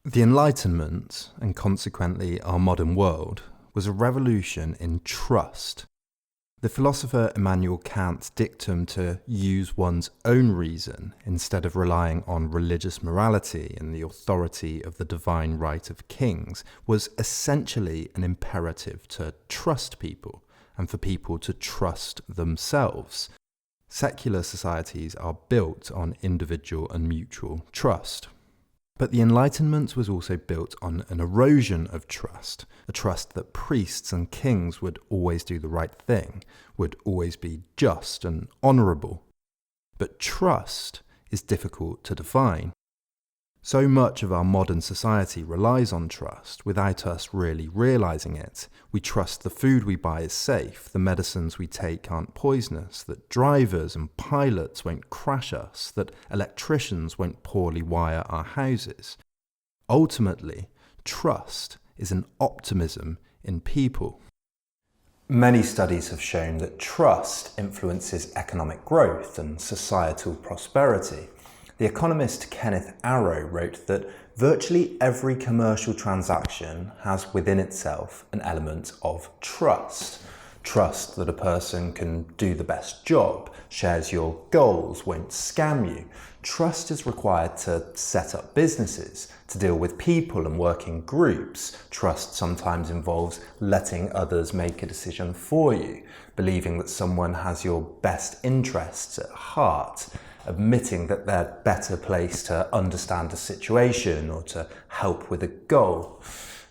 The Enlightenment, and consequently our modern world, was a revolution in trust. The philosopher Immanuel Kant's dictum to use one's own reason instead of relying on religious morality and the authority of the divine right of kings was essentially an imperative to trust people and for people to trust themselves. Secular societies are built on individual and mutual trust. But the Enlightenment was also built on an erosion of trust, a trust that priests and kings would always do the right thing, would always be just and honourable. But trust is difficult to define. So much of our modern society relies on trust without us really realising it. We trust the food we buy is safe, the medicines we take aren't poisonous, that drivers and pilots won't crash us, that electricians won't poorly wire our houses. Ultimately, trust is an optimism in people. Many studies have shown that trust influences economic growth and societal prosperity. The economist Kenneth Arrow wrote that virtually every commercial transaction has within itself an element of trust. Trust that a person can do the best job, shares your goals, won't scam you. Trust is required to set up businesses, to deal with people and work in groups. Trust sometimes involves letting others make a decision for you, believing that someone has your best interests at heart, admitting that they're better placed to understand a situation or to help with a goal.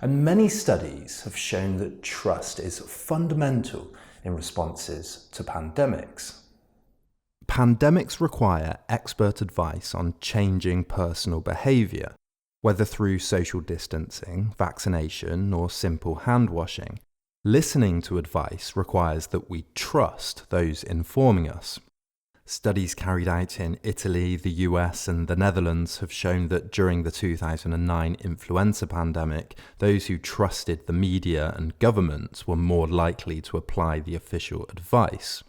And many studies have shown that trust is fundamental in responses to pandemics. Pandemics require expert advice on changing personal behaviour, whether through social distancing, vaccination, or simple hand washing. Listening to advice requires that we trust those informing us. Studies carried out in Italy, the US and the Netherlands have shown that during the 2009 influenza pandemic, those who trusted the media and governments were more likely to apply the official advice.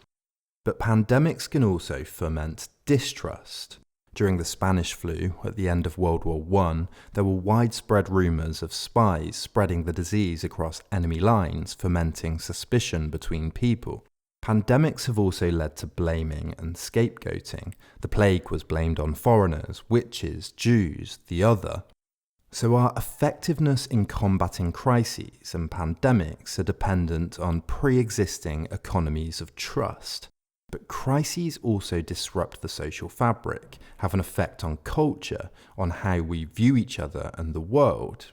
But pandemics can also foment distrust. During the Spanish flu at the end of World War I, there were widespread rumours of spies spreading the disease across enemy lines, fomenting suspicion between people. Pandemics have also led to blaming and scapegoating. The plague was blamed on foreigners, witches, Jews, the other. So our effectiveness in combating crises and pandemics are dependent on pre-existing economies of trust. But crises also disrupt the social fabric, have an effect on culture, on how we view each other and the world.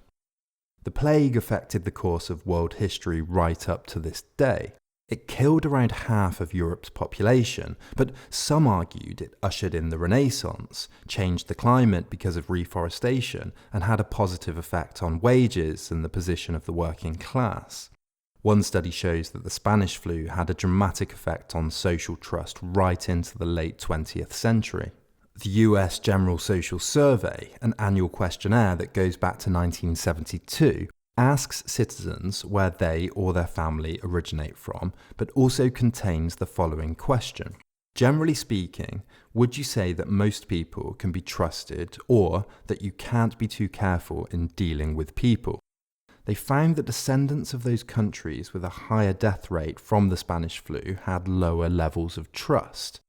The plague affected the course of world history right up to this day. It killed around half of Europe's population, but some argued it ushered in the Renaissance, changed the climate because of reforestation, and had a positive effect on wages and the position of the working class. One study shows that the Spanish flu had a dramatic effect on social trust right into the late 20th century. The US General Social Survey, an annual questionnaire that goes back to 1972, asks citizens where they or their family originate from, but also contains the following question. Generally speaking, would you say that most people can be trusted or that you can't be too careful in dealing with people? They found that descendants of those countries with a higher death rate from the Spanish flu had lower levels of trust.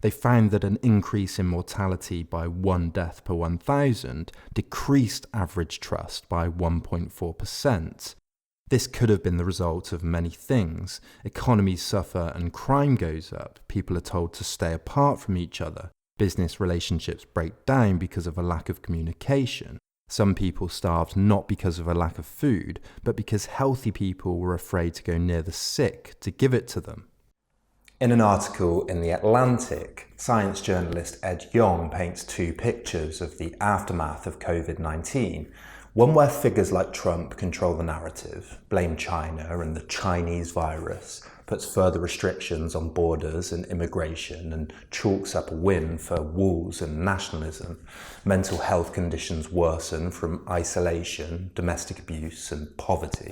They found that an increase in mortality by 1 death per 1,000 decreased average trust by 1.4%. This could have been the result of many things. Economies suffer and crime goes up. People are told to stay apart from each other. Business relationships break down because of a lack of communication. Some people starved not because of a lack of food, but because healthy people were afraid to go near the sick to give it to them. In an article in The Atlantic, science journalist Ed Yong paints 2 pictures of the aftermath of COVID-19. One where figures like Trump control the narrative, blame China and the Chinese virus, puts further restrictions on borders and immigration, and chalks up a win for walls and nationalism. Mental health conditions worsen from isolation, domestic abuse and poverty.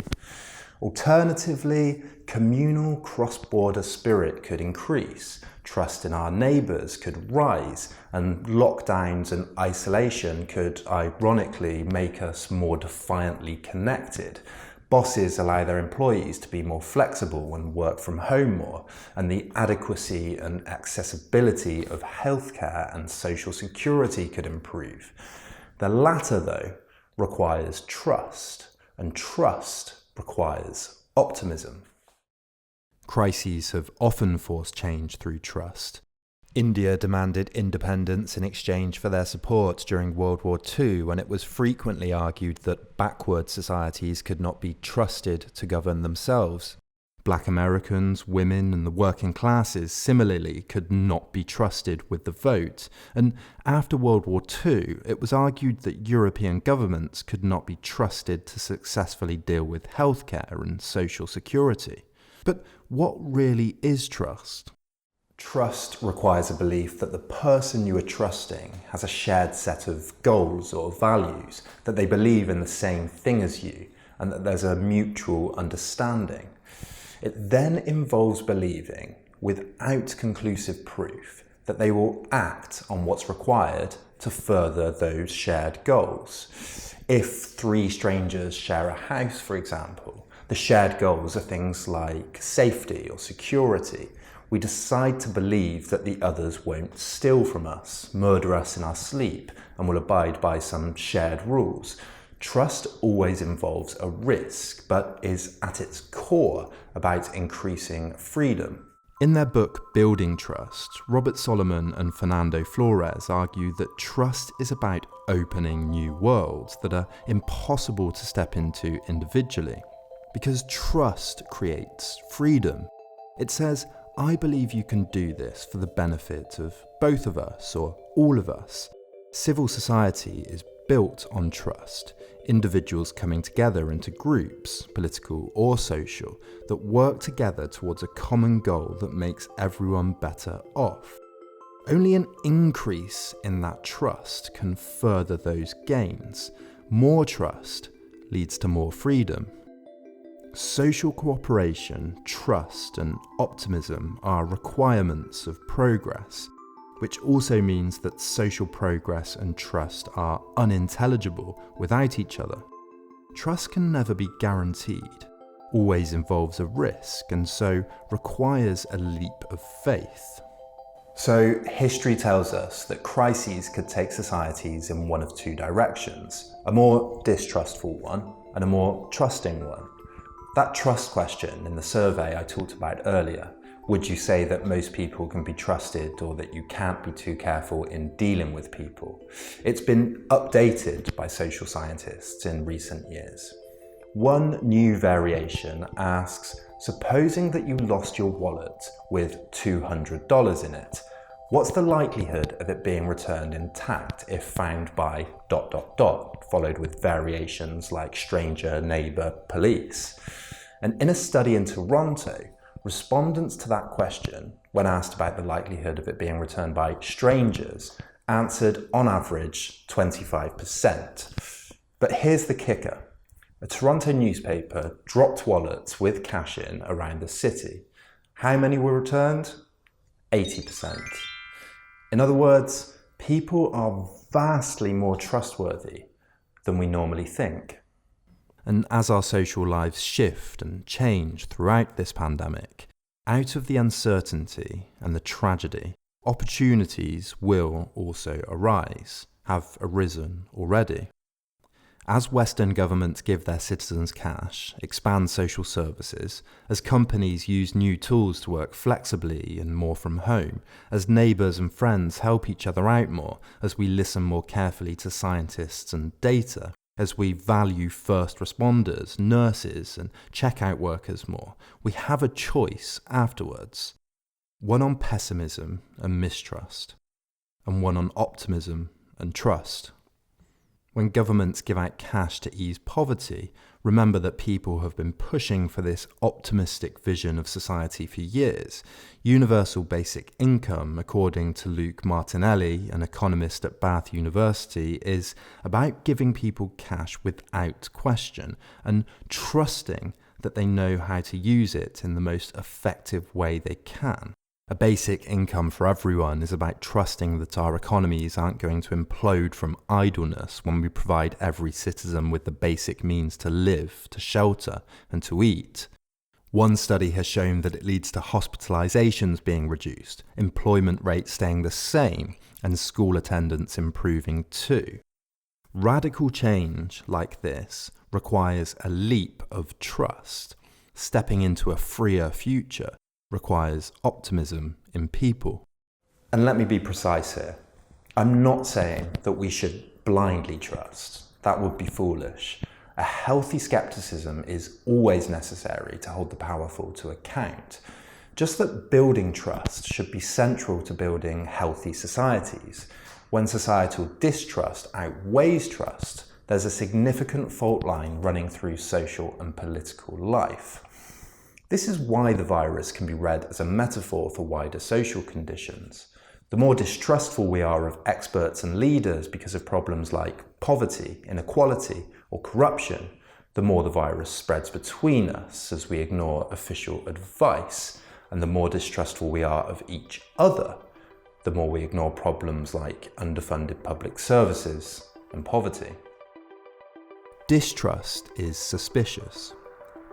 Alternatively, communal cross-border spirit could increase, trust in our neighbours could rise, and lockdowns and isolation could ironically make us more defiantly connected. Bosses allow their employees to be more flexible and work from home more, and the adequacy and accessibility of healthcare and social security could improve. The latter, though, requires trust, and trust requires optimism. Crises have often forced change through trust. India demanded independence in exchange for their support during World War II, when it was frequently argued that backward societies could not be trusted to govern themselves. Black Americans, women, and the working classes similarly could not be trusted with the vote. And after World War II, it was argued that European governments could not be trusted to successfully deal with healthcare and social security. But what really is trust? Trust requires a belief that the person you are trusting has a shared set of goals or values, that they believe in the same thing as you, and that there's a mutual understanding. It then involves believing, without conclusive proof, that they will act on what's required to further those shared goals. If 3 strangers share a house, for example, the shared goals are things like safety or security. We decide to believe that the others won't steal from us, murder us in our sleep, and will abide by some shared rules. Trust always involves a risk, but is at its core about increasing freedom. In their book Building Trust, Robert Solomon and Fernando Flores argue that trust is about opening new worlds that are impossible to step into individually, because trust creates freedom. It says, I believe you can do this for the benefit of both of us or all of us. Civil society is built on trust, individuals coming together into groups, political or social, that work together towards a common goal that makes everyone better off. Only an increase in that trust can further those gains. More trust leads to more freedom. Social cooperation, trust, and optimism are requirements of progress, which also means that social progress and trust are unintelligible without each other. Trust can never be guaranteed, always involves a risk, and so requires a leap of faith. So history tells us that crises could take societies in one of 2 directions, a more distrustful one and a more trusting one. That trust question in the survey I talked about earlier, would you say that most people can be trusted or that you can't be too careful in dealing with people? It's been updated by social scientists in recent years. One new variation asks, supposing that you lost your wallet with $200 in it, what's the likelihood of it being returned intact if found by ... followed with variations like stranger, neighbour, police? And in a study in Toronto, respondents to that question, when asked about the likelihood of it being returned by strangers, answered on average 25%. But here's the kicker. A Toronto newspaper dropped wallets with cash in around the city. How many were returned? 80%. In other words, people are vastly more trustworthy than we normally think. And as our social lives shift and change throughout this pandemic, out of the uncertainty and the tragedy, opportunities will also arise, have arisen already. As Western governments give their citizens cash, expand social services, as companies use new tools to work flexibly and more from home, as neighbours and friends help each other out more, as we listen more carefully to scientists and data, as we value first responders, nurses and checkout workers more, we have a choice afterwards. One on pessimism and mistrust, and one on optimism and trust. When governments give out cash to ease poverty, remember that people have been pushing for this optimistic vision of society for years. Universal basic income, according to Luke Martinelli, an economist at Bath University, is about giving people cash without question and trusting that they know how to use it in the most effective way they can. A basic income for everyone is about trusting that our economies aren't going to implode from idleness when we provide every citizen with the basic means to live, to shelter, and to eat. One study has shown that it leads to hospitalizations being reduced, employment rates staying the same, and school attendance improving too. Radical change like this requires a leap of trust. Stepping into a freer future requires optimism in people. And let me be precise here. I'm not saying that we should blindly trust. That would be foolish. A healthy skepticism is always necessary to hold the powerful to account. Just that building trust should be central to building healthy societies. When societal distrust outweighs trust, there's a significant fault line running through social and political life. This is why the virus can be read as a metaphor for wider social conditions. The more distrustful we are of experts and leaders because of problems like poverty, inequality, or corruption, the more the virus spreads between us as we ignore official advice, and the more distrustful we are of each other, the more we ignore problems like underfunded public services and poverty. Distrust is suspicious.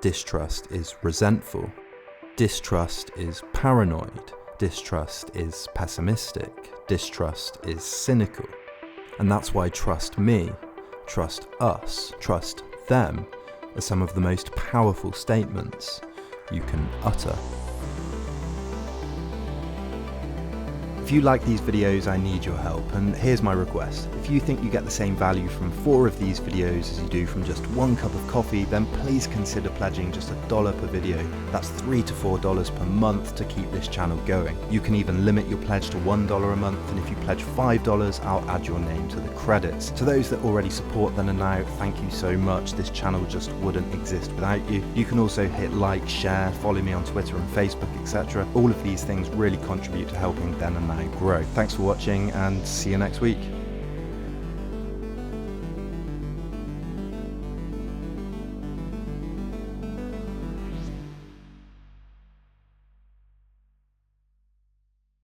Distrust is resentful. Distrust is paranoid. Distrust is pessimistic. Distrust is cynical. And that's why trust me, trust us, trust them are some of the most powerful statements you can utter. If you like these videos, I need your help, and here's my request. If you think you get the same value from 4 of these videos as you do from just 1 cup of coffee, then please consider pledging just $1 per video. That's $3 to $4 per month to keep this channel going. You can even limit your pledge to $1 a month, and if you pledge $5, I'll add your name to the credits. To those that already support Then and Now, thank you so much. This channel just wouldn't exist without you. You can also hit like, share, follow me on Twitter and Facebook, etc. All of these things really contribute to helping Then and Now grow. Thanks for watching, and see you next week.